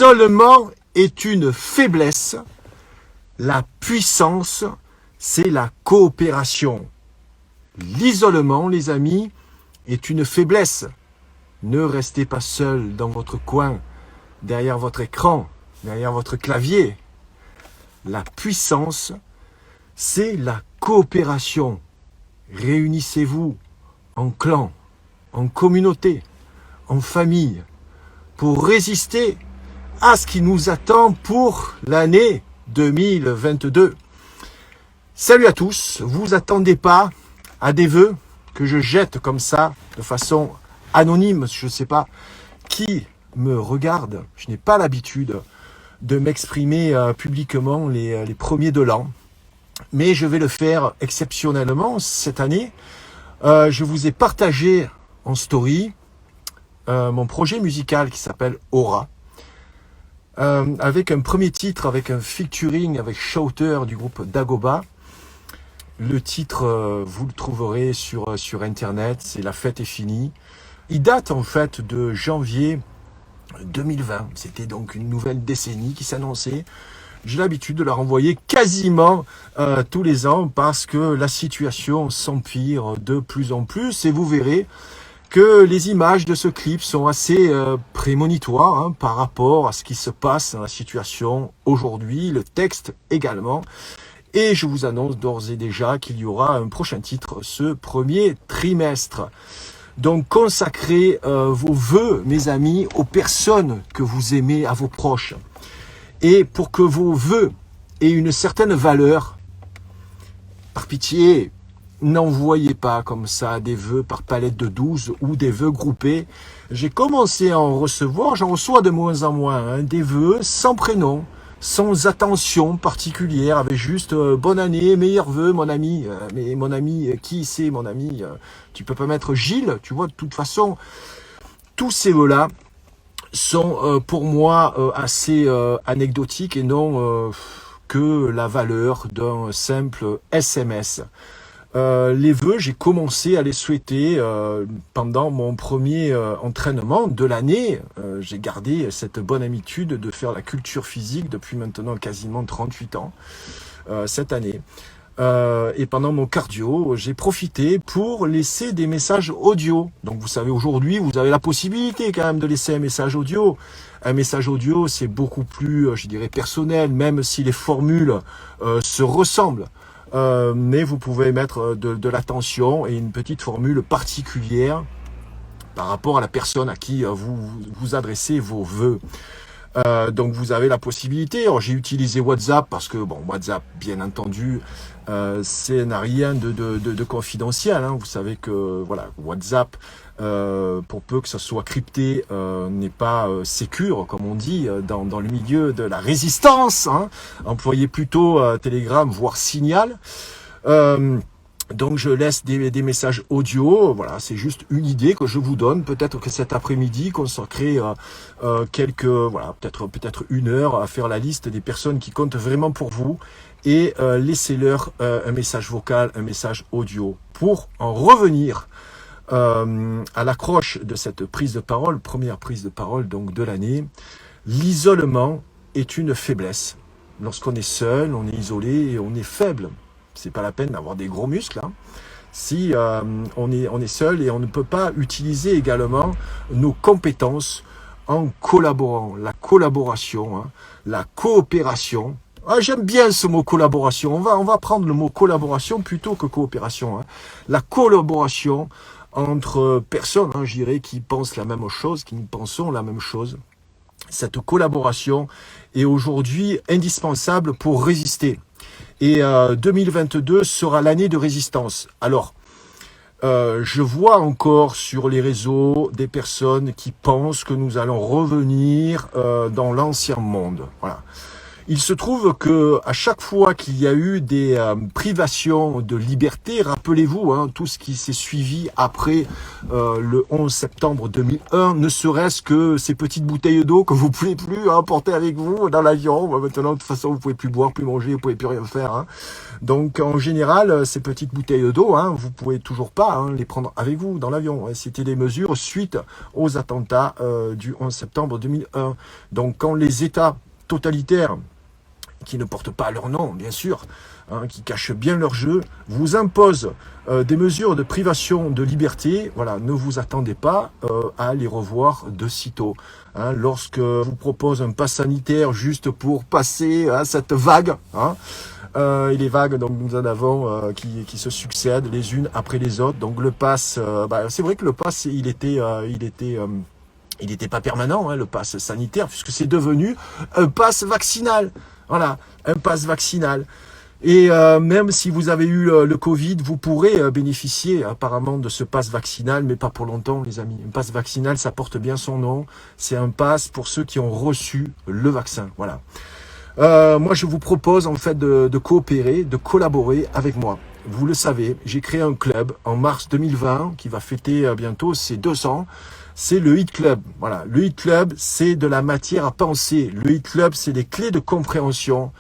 L'isolement est une faiblesse. La puissance, c'est la coopération. L'isolement, les amis, est une faiblesse. Ne restez pas seul dans votre coin, derrière votre écran, derrière votre clavier. La puissance, c'est la coopération. Réunissez-vous en clan, en communauté, en famille, pour résister à ce qui nous attend pour l'année 2022. Salut à tous, vous attendez pas à des vœux que je jette comme ça, de façon anonyme, je ne sais pas qui me regarde, je n'ai pas l'habitude de m'exprimer publiquement les premiers de l'an, mais je vais le faire exceptionnellement cette année. Je vous ai partagé en story mon projet musical qui s'appelle Aura, avec un premier titre, avec un featuring avec Shouter du groupe Dagoba. Le titre, vous le trouverez sur internet, c'est La fête est finie. Il date en fait de janvier 2020, c'était donc une nouvelle décennie qui s'annonçait. J'ai l'habitude de la renvoyer quasiment tous les ans parce que la situation s'empire de plus en plus et vous verrez que les images de ce clip sont assez prémonitoires par rapport à ce qui se passe dans la situation aujourd'hui, le texte également. Et je vous annonce d'ores et déjà qu'il y aura un prochain titre ce premier trimestre. Donc consacrez vos vœux, mes amis, aux personnes que vous aimez, à vos proches. Et pour que vos vœux aient une certaine valeur, par pitié, n'envoyez pas comme ça des vœux par palette de 12 ou des vœux groupés. J'ai commencé à en recevoir, j'en reçois de moins en moins, des vœux sans prénom, sans attention particulière, avec juste bonne année, meilleurs vœux, mon ami. Mais mon ami, qui c'est mon ami? Tu peux pas mettre Gilles, tu vois, de toute façon, tous ces vœux-là sont pour moi assez anecdotiques et non que la valeur d'un simple SMS. Les vœux, j'ai commencé à les souhaiter pendant mon premier entraînement de l'année. J'ai gardé cette bonne habitude de faire la culture physique depuis maintenant quasiment 38 ans cette année. Et pendant mon cardio, j'ai profité pour laisser des messages audio. Donc vous savez, aujourd'hui, vous avez la possibilité quand même de laisser un message audio. Un message audio, c'est beaucoup plus, je dirais, personnel, même si les formules se ressemblent. Mais vous pouvez mettre de l'attention et une petite formule particulière par rapport à la personne à qui vous adressez vos vœux. Donc vous avez la possibilité. Alors j'ai utilisé WhatsApp parce que bon, WhatsApp, bien entendu, c'est n'a rien de confidentiel. Vous savez que voilà, WhatsApp, pour peu que ça soit crypté, n'est pas sécure, comme on dit dans le milieu de la résistance. Employez plutôt Telegram, voire Signal. Donc je laisse des messages audio, voilà, c'est juste une idée que je vous donne. Peut-être que cet après-midi, consacrer quelques, voilà, peut-être une heure à faire la liste des personnes qui comptent vraiment pour vous et laissez-leur un message vocal, un message audio. Pour en revenir à l'accroche de cette prise de parole, première prise de parole donc de l'année, l'isolement est une faiblesse. Lorsqu'on est seul, on est isolé et on est faible. C'est pas la peine d'avoir des gros muscles. Si on est seul et on ne peut pas utiliser également nos compétences en collaborant. La collaboration, la coopération. J'aime bien ce mot collaboration. On va prendre le mot collaboration plutôt que coopération. La collaboration entre personnes, je dirais, qui pensent la même chose, qui pensons la même chose. Cette collaboration est aujourd'hui indispensable pour résister. Et 2022 sera l'année de résistance. Alors, je vois encore sur les réseaux des personnes qui pensent que nous allons revenir dans l'ancien monde. Voilà. Il se trouve que à chaque fois qu'il y a eu des privations de liberté, rappelez-vous, hein, tout ce qui s'est suivi après le 11 septembre 2001, ne serait-ce que ces petites bouteilles d'eau que vous pouvez plus porter avec vous dans l'avion. Maintenant, de toute façon, vous pouvez plus boire, plus manger, vous pouvez plus rien faire. Hein. Donc, en général, ces petites bouteilles d'eau, hein, vous pouvez toujours pas les prendre avec vous dans l'avion. C'était des mesures suite aux attentats du 11 septembre 2001. Donc, quand les États totalitaires qui ne portent pas leur nom, bien sûr, hein, qui cachent bien leur jeu, vous imposent des mesures de privation de liberté. Voilà, ne vous attendez pas à les revoir de sitôt. Hein, lorsque vous propose un pass sanitaire juste pour passer cette vague, hein, et les vagues, donc nous en avons qui se succèdent les unes après les autres. Donc le pass, c'est vrai que le pass, il était pas permanent, hein, le pass sanitaire, puisque c'est devenu un pass vaccinal. Voilà, un pass vaccinal. Et même si vous avez eu le Covid, vous pourrez bénéficier apparemment de ce pass vaccinal, mais pas pour longtemps, les amis. Un pass vaccinal, ça porte bien son nom. C'est un pass pour ceux qui ont reçu le vaccin. Voilà. Moi, je vous propose en fait de coopérer, de collaborer avec moi. Vous le savez, j'ai créé un club en mars 2020 qui va fêter bientôt ses 200. C'est le Hit Club. Voilà, le Hit Club, c'est de la matière à penser. Le Hit Club, c'est des clés de compréhension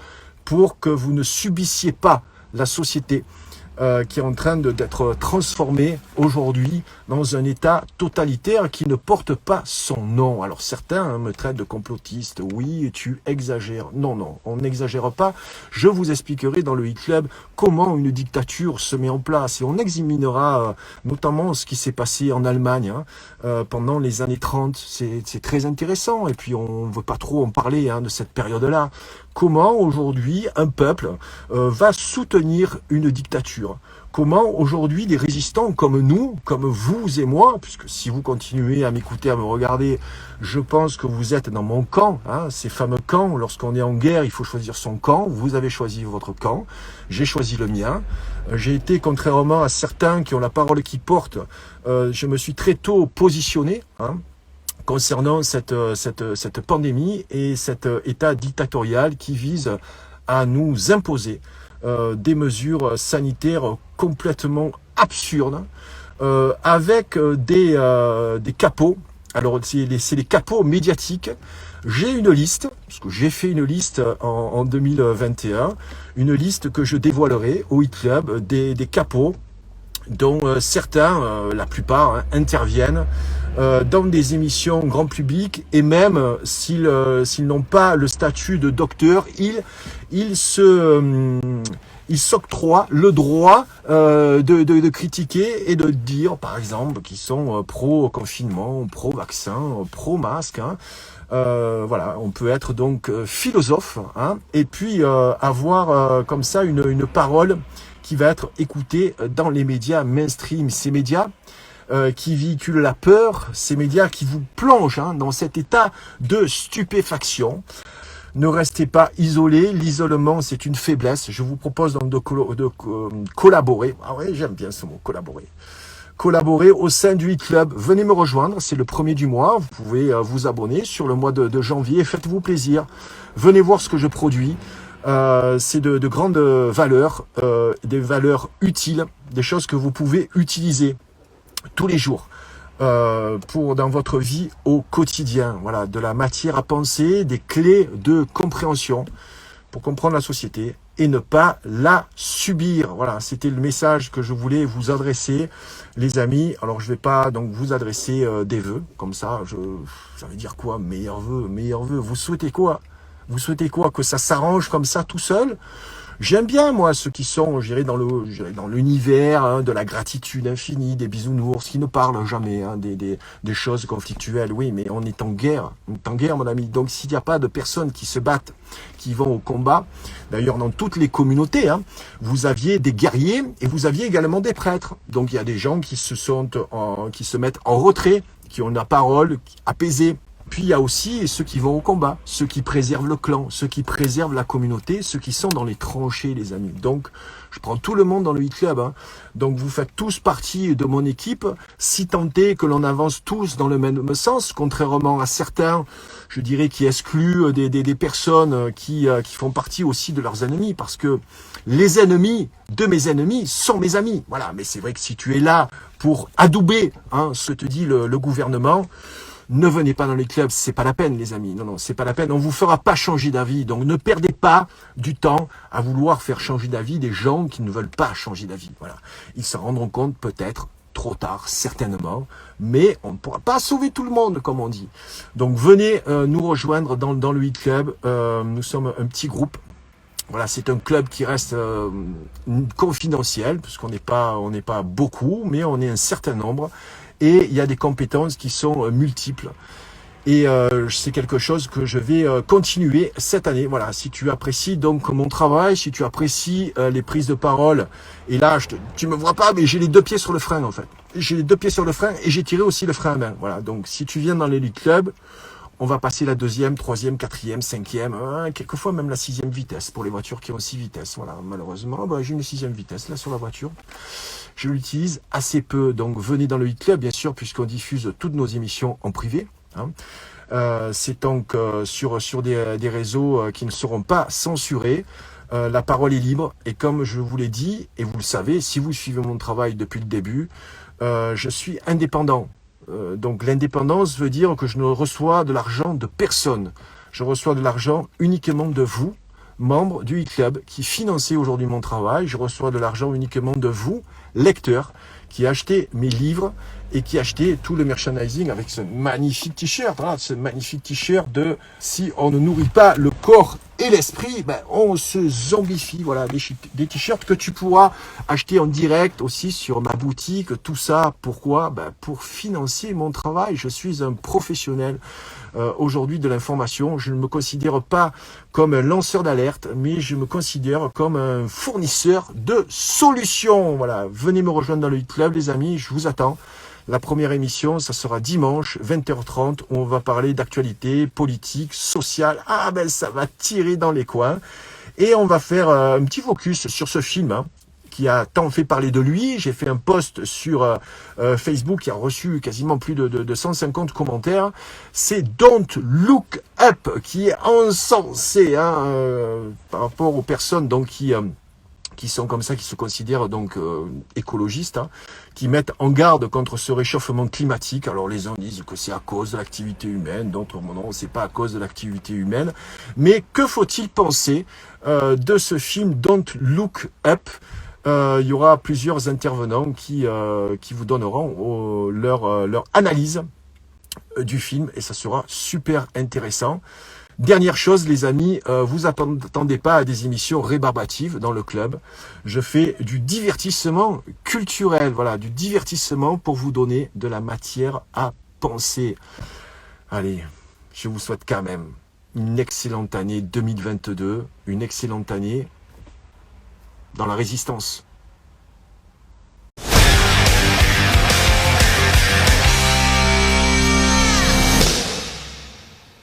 pour que vous ne subissiez pas la société qui est en train d'être transformée aujourd'hui dans un état totalitaire qui ne porte pas son nom. Alors certains me traitent de complotiste. Oui, tu exagères. Non, non, on n'exagère pas. Je vous expliquerai dans le Hit Club comment une dictature se met en place et on examinera notamment ce qui s'est passé en Allemagne pendant les années 30. C'est très intéressant et puis on ne veut pas trop en parler de cette période-là. Comment aujourd'hui un peuple va soutenir une dictature? Comment aujourd'hui des résistants comme nous, comme vous et moi, puisque si vous continuez à m'écouter, à me regarder, je pense que vous êtes dans mon camp, hein, ces fameux camps, lorsqu'on est en guerre, il faut choisir son camp, vous avez choisi votre camp, j'ai choisi le mien, j'ai été, contrairement à certains qui ont la parole qui porte, je me suis très tôt positionné, concernant cette pandémie et cet état dictatorial qui vise à nous imposer des mesures sanitaires complètement absurdes avec des capots. Alors c'est les capots médiatiques. J'ai une liste, parce que j'ai fait une liste en 2021, une liste que je dévoilerai au Hit Club des capots dont certains, la plupart, interviennent dans des émissions grand public et même s'ils n'ont pas le statut de docteur, ils s'octroient le droit de critiquer et de dire, par exemple, qu'ils sont pro-confinement, pro-vaccin, pro-masque. Voilà, on peut être donc philosophe et puis avoir comme ça une parole qui va être écoutée dans les médias mainstream, ces médias qui véhiculent la peur, ces médias qui vous plongent dans cet état de stupéfaction. Ne restez pas isolés, l'isolement c'est une faiblesse. Je vous propose donc de collaborer, ah ouais, j'aime bien ce mot, collaborer au sein du Hit Club. Venez me rejoindre, c'est le 1er du mois, vous pouvez vous abonner sur le mois de janvier, faites-vous plaisir, venez voir ce que je produis. C'est de grandes valeurs, des valeurs utiles, des choses que vous pouvez utiliser tous les jours dans votre vie au quotidien. Voilà, de la matière à penser, des clés de compréhension pour comprendre la société et ne pas la subir. Voilà, c'était le message que je voulais vous adresser, les amis. Alors, je vais pas donc vous adresser des vœux comme ça. Ça veut dire quoi? Meilleurs vœux. Vous souhaitez quoi? Vous souhaitez quoi? Que ça s'arrange comme ça tout seul? J'aime bien, moi, ceux qui sont, je dirais, dans l'univers de la gratitude infinie, des bisounours, qui ne parlent jamais des choses conflictuelles. Oui, mais on est en guerre. On est en guerre, mon ami. Donc, s'il n'y a pas de personnes qui se battent, qui vont au combat, d'ailleurs, dans toutes les communautés, vous aviez des guerriers et vous aviez également des prêtres. Donc, il y a des gens qui se mettent en retrait, qui ont la parole apaisée, Puis il y a aussi ceux qui vont au combat, ceux qui préservent le clan, ceux qui préservent la communauté, ceux qui sont dans les tranchées, les amis. Donc, je prends tout le monde dans le Hit Club. Hein. Donc, vous faites tous partie de mon équipe, si tant est que l'on avance tous dans le même sens, contrairement à certains, je dirais, qui excluent des personnes qui font partie aussi de leurs ennemis, parce que les ennemis de mes ennemis sont mes amis. Voilà, mais c'est vrai que si tu es là pour adouber ce que te dit le gouvernement, ne venez pas dans les clubs, c'est pas la peine, les amis. Non, c'est pas la peine. On vous fera pas changer d'avis. Donc, ne perdez pas du temps à vouloir faire changer d'avis des gens qui ne veulent pas changer d'avis. Voilà. Ils s'en rendront compte peut-être trop tard, certainement, mais on ne pourra pas sauver tout le monde, comme on dit. Donc, venez nous rejoindre dans le Hit Club. Nous sommes un petit groupe. Voilà, c'est un club qui reste confidentiel, puisqu'on n'est pas beaucoup, mais on est un certain nombre. Et il y a des compétences qui sont multiples. Et c'est quelque chose que je vais continuer cette année. Voilà, si tu apprécies donc mon travail, si tu apprécies les prises de parole, et là, tu me vois pas, mais j'ai les deux pieds sur le frein en fait. J'ai les deux pieds sur le frein et j'ai tiré aussi le frein à main. Voilà, donc si tu viens dans l'Elite Club, on va passer la 2e, 3e, 4e, 5e, quelquefois même la 6e vitesse pour les voitures qui ont 6 vitesses. Voilà, malheureusement, j'ai une 6e vitesse là sur la voiture. Je l'utilise assez peu, donc venez dans le Hit Club, bien sûr, puisqu'on diffuse toutes nos émissions en privé. C'est donc sur des réseaux qui ne seront pas censurés. La parole est libre, et comme je vous l'ai dit, et vous le savez, si vous suivez mon travail depuis le début, je suis indépendant. Donc l'indépendance veut dire que je ne reçois de l'argent de personne. Je reçois de l'argent uniquement de vous, membres du Hit Club, qui financez aujourd'hui mon travail. Je reçois de l'argent uniquement de vous, lecteurs, qui achetez mes livres et qui achetez tout le merchandising avec ce magnifique t-shirt. Voilà, ce magnifique t-shirt de « Si on ne nourrit pas le corps et l'esprit, on se zombifie ». Voilà, des t-shirts que tu pourras acheter en direct aussi sur ma boutique. Tout ça, pourquoi ? Pour financer mon travail. Je suis un professionnel aujourd'hui de l'information. Je ne me considère pas comme un lanceur d'alerte, mais je me considère comme un fournisseur de solutions. Voilà, venez me rejoindre dans le Hit Club, les amis, je vous attends. La première émission, ça sera dimanche, 20h30, où on va parler d'actualité politique, sociale. Ça va tirer dans les coins. Et on va faire un petit focus sur ce film, qui a tant fait parler de lui. J'ai fait un post sur Facebook qui a reçu quasiment plus de 150 commentaires. C'est Don't Look Up qui est encensé par rapport aux personnes donc qui sont comme ça, qui se considèrent donc écologistes, qui mettent en garde contre ce réchauffement climatique. Alors les uns disent que c'est à cause de l'activité humaine, d'autres non, c'est pas à cause de l'activité humaine. Mais que faut-il penser de ce film Don't Look Up ? Il y aura plusieurs intervenants qui vous donneront leur analyse du film, et ça sera super intéressant. Dernière chose, les amis, vous attendez pas à des émissions rébarbatives dans le club. Je fais du divertissement culturel, voilà, du divertissement pour vous donner de la matière à penser. Allez, je vous souhaite quand même une excellente année 2022, une excellente année dans la résistance.